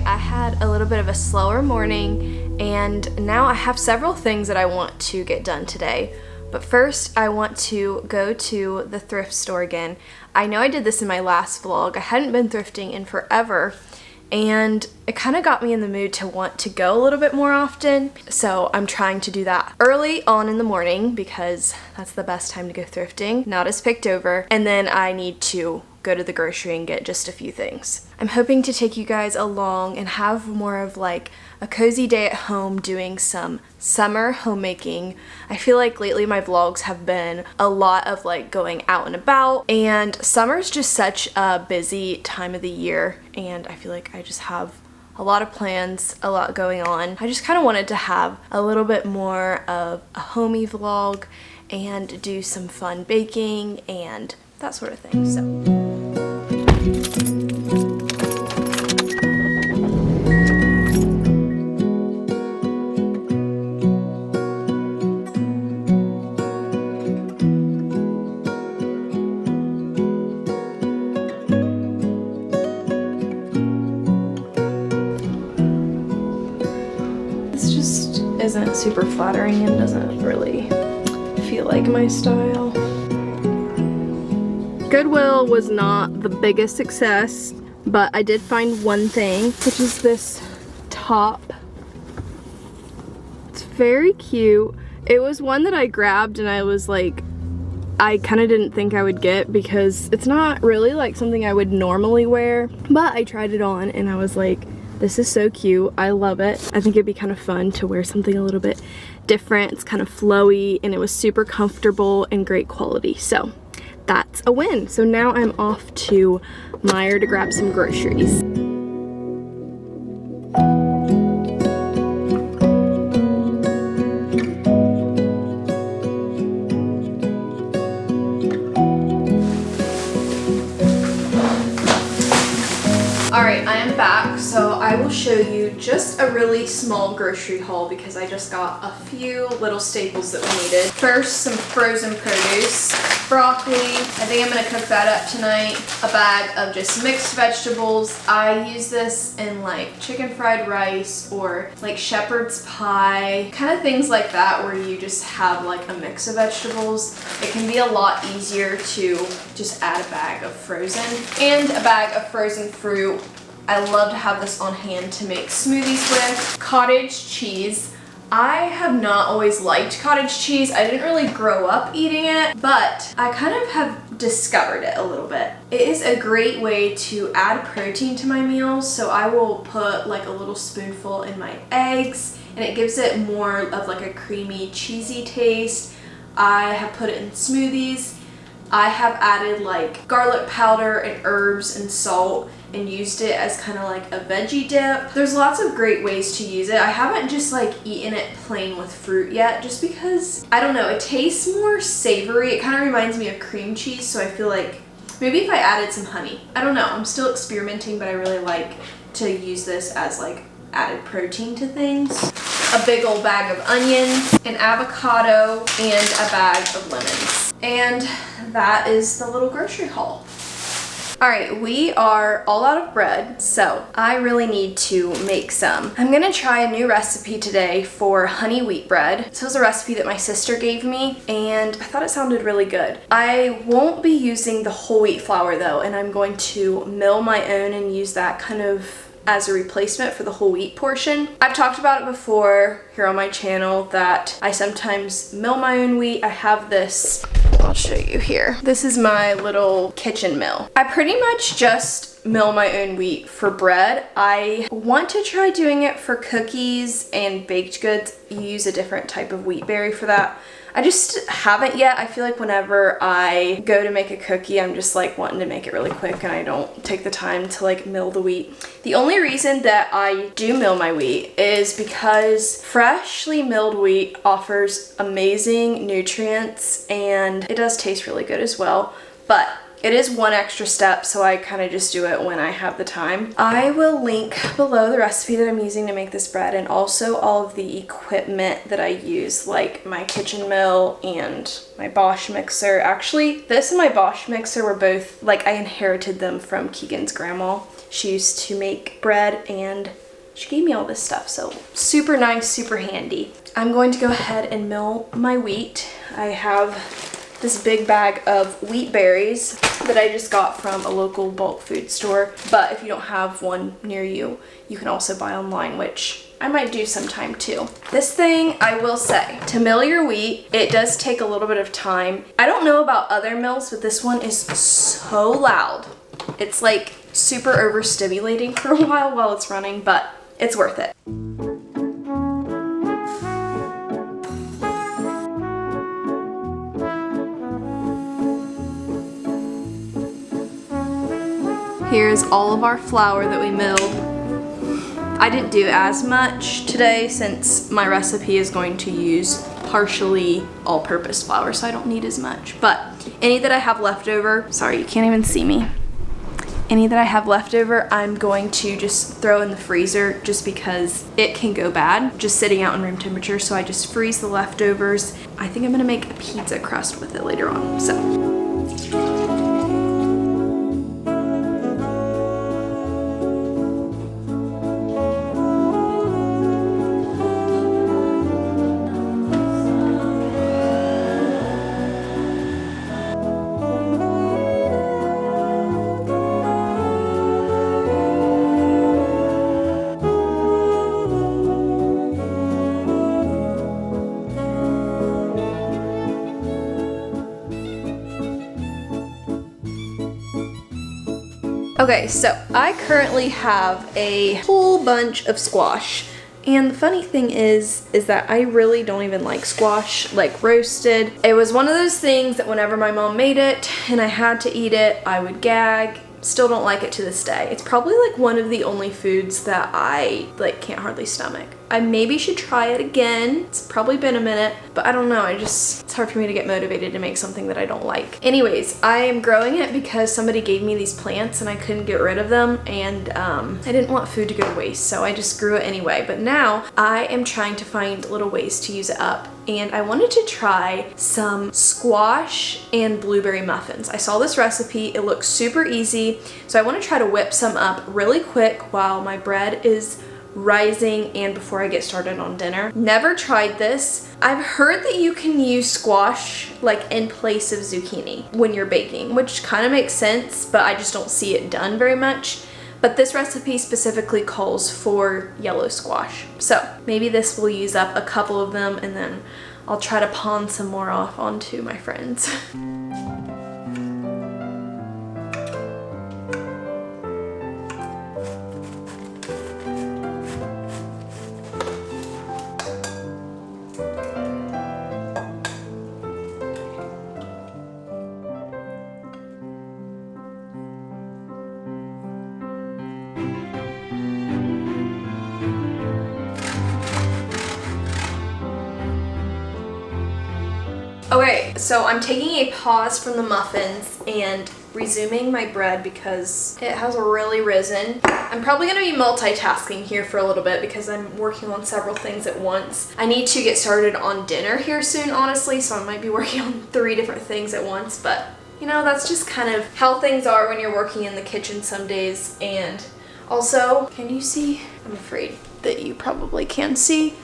I had a little bit of a slower morning and now I have several things that I want to get done today. But first, I want to go to the thrift store again. I know I did this in my last vlog. I hadn't been thrifting in forever, and it kind of got me in the mood to want to go a little bit more often. So I'm trying to do that early on in the morning because that's the best time to go thrifting, not as picked over. And then I need to go to the grocery and get just a few things. I'm hoping to take you guys along and have more of like a cozy day at home doing some summer homemaking. I feel like lately my vlogs have been a lot of like going out and about, and summer's just such a busy time of the year, and I feel like I just have a lot of plans, a lot going on. I just kind of wanted to have a little bit more of a homey vlog and do some fun baking and that sort of thing. So isn't super flattering and doesn't really feel like my style. Goodwill was not the biggest success, but I did find one thing, which is this top. It's very cute. It was one that I grabbed and I was like, I kind of didn't think I would get because it's not really like something I would normally wear, but I tried it on and I was like, this is so cute. I love it. I think it'd be kind of fun to wear something a little bit different. It's kind of flowy and it was super comfortable and great quality. So that's a win. So now I'm off to Meijer to grab some groceries. Alright, I am back, so I will show you just a really small grocery haul because I just got a few little staples that we needed. First, some frozen produce, broccoli. I think I'm going to cook that up tonight. A bag of just mixed vegetables. I use this in like chicken fried rice or like shepherd's pie, kind of things like that where you just have like a mix of vegetables. It can be a lot easier to just add a bag of frozen and a bag of frozen fruit. I love to have this on hand to make smoothies with. Cottage cheese. I have not always liked cottage cheese. I didn't really grow up eating it, but I kind of have discovered it a little bit. It is a great way to add protein to my meals, so I will put like a little spoonful in my eggs, and it gives it more of like a creamy, cheesy taste. I have put it in smoothies. I have added like garlic powder and herbs and salt and used it as kind of like a veggie dip. There's lots of great ways to use it. I haven't just like eaten it plain with fruit yet just because, I don't know, it tastes more savory. It kind of reminds me of cream cheese, so I feel like maybe if I added some honey. I don't know, I'm still experimenting, but I really like to use this as like added protein to things. A big old bag of onions, an avocado, and a bag of lemons. And that is the little grocery haul. Alright, we are all out of bread, so I really need to make some. I'm gonna try a new recipe today for honey wheat bread. This was a recipe that my sister gave me, and I thought it sounded really good. I won't be using the whole wheat flour though, and I'm going to mill my own and use that kind of as a replacement for the whole wheat portion. I've talked about it before here on my channel that I sometimes mill my own wheat. I have this, I'll show you here. This is my little kitchen mill. I pretty much just mill my own wheat for bread. I want to try doing it for cookies and baked goods. You use a different type of wheat berry for that. I just haven't yet. I feel like whenever I go to make a cookie, I'm just like wanting to make it really quick and I don't take the time to like mill the wheat. The only reason that I do mill my wheat is because freshly milled wheat offers amazing nutrients and it does taste really good as well. But It is one extra step, so I kind of just do it when I have the time. I will link below the recipe that I'm using to make this bread, and also all of the equipment that I use, like my kitchen mill and my Bosch mixer. Actually, this and my Bosch mixer were both, like, I inherited them from Keegan's grandma. She used to make bread and she gave me all this stuff, so super nice, super handy. I'm going to go ahead and mill my wheat. I have this big bag of wheat berries that I just got from a local bulk food store, but if you don't have one near you, you can also buy online, which I might do sometime too. This thing, I will say, to mill your wheat, it does take a little bit of time. I don't know about other mills, but this one is so loud. It's like super overstimulating for a while it's running, but it's worth it. Here's all of our flour that we milled. I didn't do as much today since my recipe is going to use partially all-purpose flour, so I don't need as much. But any that I have left over, sorry, you can't even see me. Any that I have left over, I'm going to just throw in the freezer just because it can go bad just sitting out in room temperature. So I just freeze the leftovers. I think I'm gonna make a pizza crust with it later on, so. Okay, so I currently have a whole bunch of squash. And the funny thing is that I really don't even like squash, like roasted. It was one of those things that whenever my mom made it and I had to eat it, I would gag. Still don't like it to this day. It's probably like one of the only foods that I like can't hardly stomach. I maybe should try it again. It's probably been a minute, but I don't know. It's hard for me to get motivated to make something that I don't like. Anyways, I am growing it because somebody gave me these plants and I couldn't get rid of them, and I didn't want food to go to waste, so I just grew it anyway. But now I am trying to find little ways to use it up, and I wanted to try some squash and blueberry muffins. I saw this recipe. It looks super easy, so I want to try to whip some up really quick while my bread is rising and before I get started on dinner. Never tried this. I've heard that you can use squash like in place of zucchini when you're baking, which kind of makes sense, but I just don't see it done very much. But this recipe specifically calls for yellow squash. So maybe this will use up a couple of them, and then I'll try to pawn some more off onto my friends. Okay, so I'm taking a pause from the muffins and resuming my bread because it has really risen. I'm probably going to be multitasking here for a little bit because I'm working on several things at once. I need to get started on dinner here soon, honestly, so I might be working on 3 different things at once, but you know, that's just kind of how things are when you're working in the kitchen some days. And also, can you see? I'm afraid that you probably can see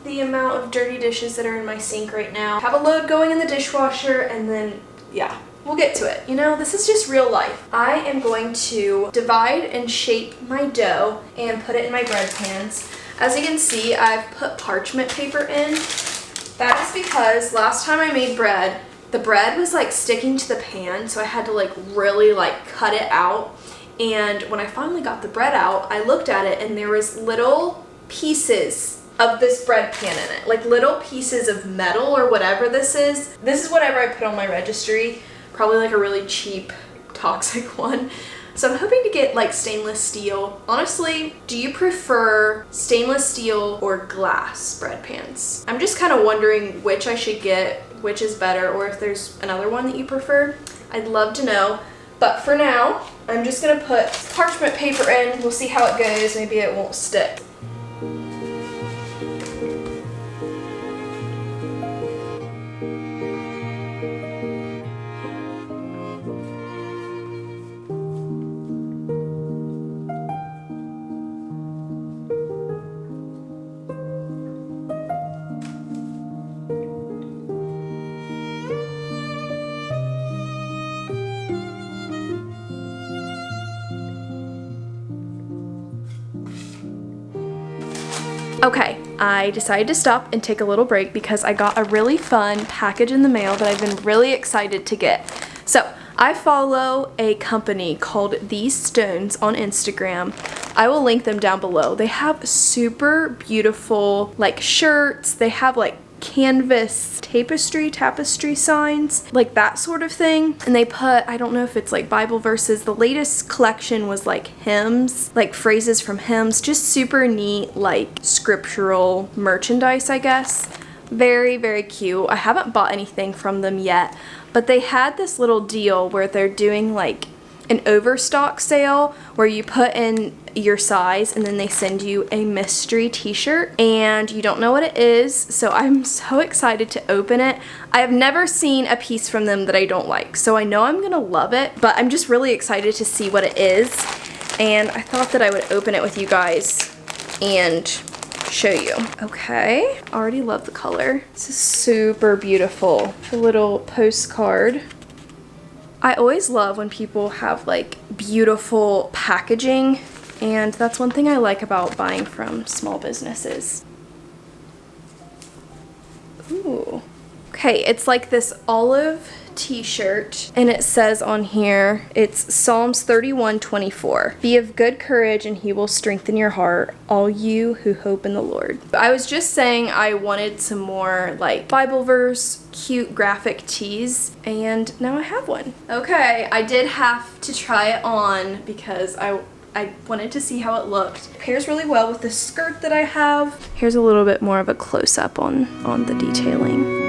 the amount of dirty dishes that are in my sink right now. Have a load going in the dishwasher, and then, yeah, we'll get to it. You know, this is just real life. I am going to divide and shape my dough and put it in my bread pans. As you can see, I've put parchment paper in. That is because last time I made bread, the bread was like sticking to the pan, so I had to like really like cut it out. And when I finally got the bread out, I looked at it and there was little pieces of this bread pan in it, like little pieces of metal or whatever this is. This is whatever I put on my registry, probably like a really cheap, toxic one. So I'm hoping to get like stainless steel. Honestly, do you prefer stainless steel or glass bread pans? I'm just kind of wondering which I should get, which is better, or if there's another one that you prefer. I'd love to know. But for now, I'm just gonna put parchment paper in. We'll see how it goes. Maybe it won't stick. Okay, I decided to stop and take a little break because I got a really fun package in the mail that I've been really excited to get. So, I follow a company called These Stones on Instagram. I will link them down below. They have super beautiful like shirts. They have like canvas tapestry signs, like that sort of thing. And they put, I don't know if it's like Bible verses. The latest collection was like hymns, like phrases from hymns, just super neat, like scriptural merchandise, I guess. Very, very cute. I haven't bought anything from them yet, but they had this little deal where they're doing like an overstock sale where you put in your size and then they send you a mystery t-shirt and you don't know what it is, so I'm so excited to open it. I have never seen a piece from them that I don't like, so I know I'm gonna love it, but I'm just really excited to see what it is, and I thought that I would open it with you guys and show you. Okay, already love the color. This is super beautiful. A little postcard. I always love when people have like beautiful packaging, and that's one thing I like about buying from small businesses. Ooh. Okay, it's like this olive t-shirt, and it says on here, it's Psalms 31:24. Be of good courage and he will strengthen your heart, all you who hope in the Lord. I was just saying I wanted some more like Bible verse, cute graphic tees, and now I have one. Okay, I did have to try it on because I wanted to see how it looked. It pairs really well with the skirt that I have. Here's a little bit more of a close-up on the detailing.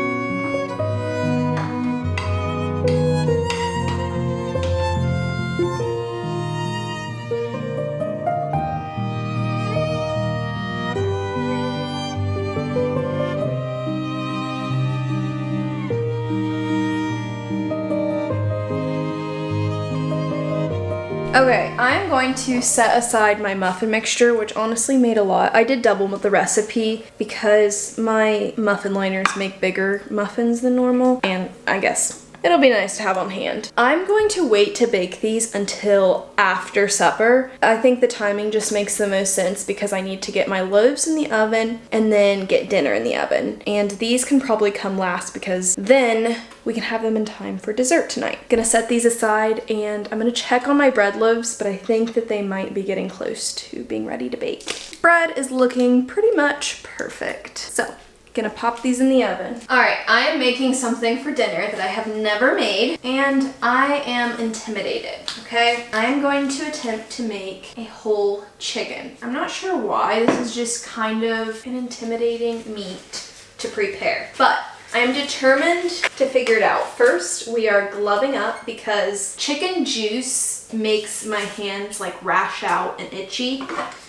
Okay, I'm going to set aside my muffin mixture, which honestly made a lot. I did double the recipe because my muffin liners make bigger muffins than normal, and I guess it'll be nice to have on hand. I'm going to wait to bake these until after supper. I think the timing just makes the most sense because I need to get my loaves in the oven and then get dinner in the oven. And these can probably come last because then we can have them in time for dessert tonight. Gonna set these aside and I'm gonna check on my bread loaves, but I think that they might be getting close to being ready to bake. Bread is looking pretty much perfect. So, gonna pop these in the oven. All right, I am making something for dinner that I have never made, and I am intimidated, okay? I am going to attempt to make a whole chicken. I'm not sure why, this is just kind of an intimidating meat to prepare, but I am determined to figure it out. First, we are gloving up because chicken juice makes my hands like rash out and itchy,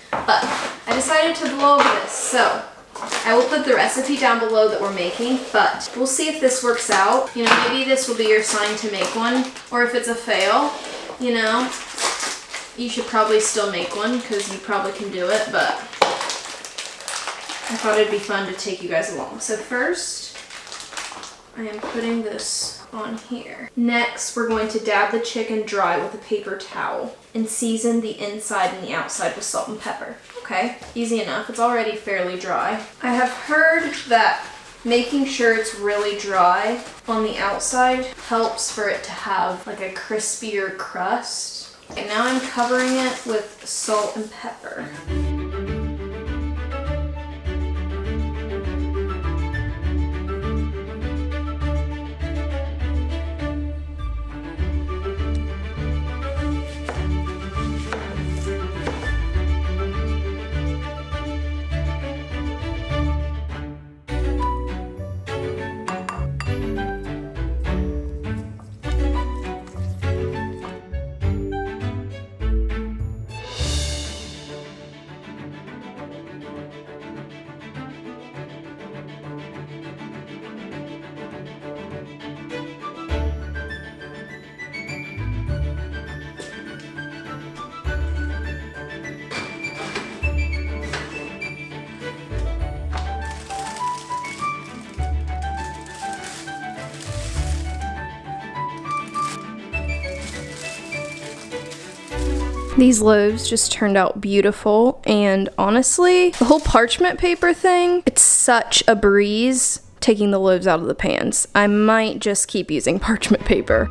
but I decided to blow over this, so I will put the recipe down below that we're making, but we'll see if this works out. You know, maybe this will be your sign to make one, or if it's a fail, you know, you should probably still make one because you probably can do it, but I thought it'd be fun to take you guys along. So first, I am putting this on here. Next, we're going to dab the chicken dry with a paper towel and season the inside and the outside with salt and pepper. Okay, easy enough. It's already fairly dry. I have heard that making sure it's really dry on the outside helps for it to have like a crispier crust. Okay, now I'm covering it with salt and pepper. These loaves just turned out beautiful, and honestly, the whole parchment paper thing, it's such a breeze taking the loaves out of the pans. I might just keep using parchment paper.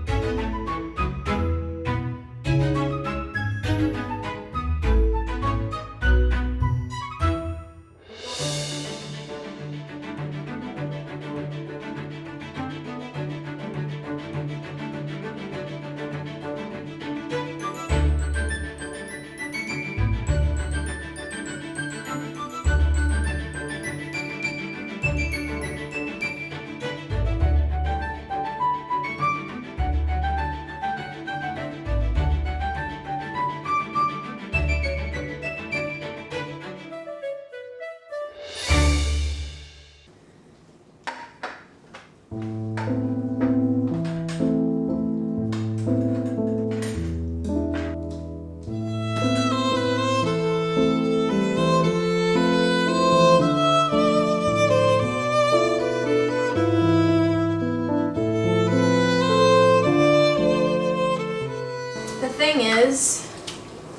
Is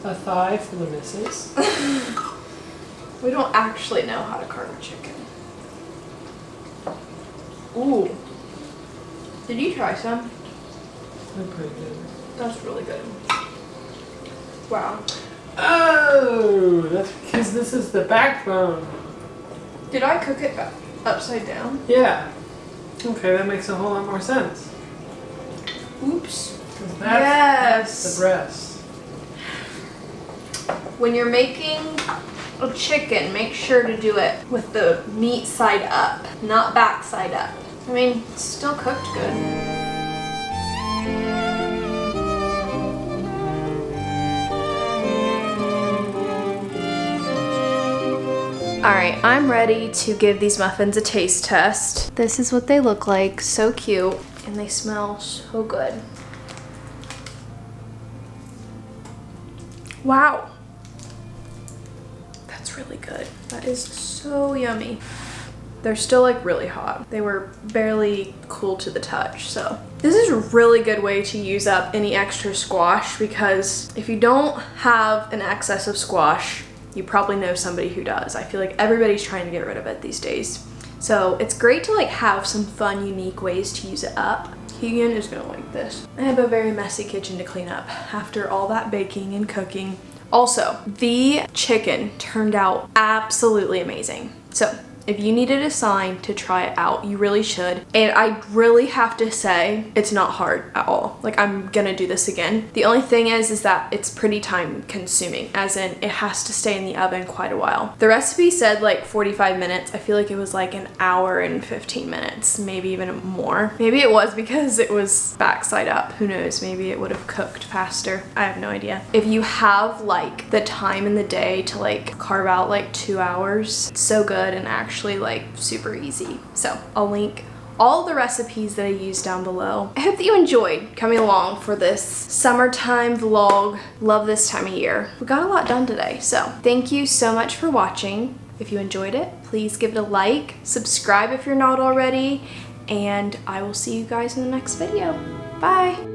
a thigh for the missus. We don't actually know how to carve a chicken. Ooh. Did you try some? They're pretty good. That's really good. Wow. Oh, that's because this is the backbone. Did I cook it upside down? Yeah. Okay, that makes a whole lot more sense. Oops. That's the breast. When you're making a chicken, make sure to do it with the meat side up, not back side up. I mean, it's still cooked good. Alright, I'm ready to give these muffins a taste test. This is what they look like, so cute, and they smell so good. Wow. That's really good. That is so yummy. They're still like really hot. They were barely cool to the touch, so. This is a really good way to use up any extra squash, because if you don't have an excess of squash, you probably know somebody who does. I feel like everybody's trying to get rid of it these days. So it's great to like have some fun, unique ways to use it up. Keegan is gonna like this. I have a very messy kitchen to clean up after all that baking and cooking. Also, the chicken turned out absolutely amazing. So if you needed a sign to try it out, you really should. And I really have to say, it's not hard at all. Like, I'm gonna do this again. The only thing is that it's pretty time consuming, as in it has to stay in the oven quite a while. The recipe said like 45 minutes. I feel like it was like an hour and 15 minutes, maybe even more. Maybe it was because it was backside up. Who knows? Maybe it would have cooked faster. I have no idea. If you have like the time in the day to like carve out like 2 hours, it's so good and actually like super easy. So I'll link all the recipes that I use down below. I hope that you enjoyed coming along for this summertime vlog. Love this time of year. We got a lot done today, so thank you so much for watching. If you enjoyed it, please give it a like, subscribe if you're not already, and I will see you guys in the next video. Bye.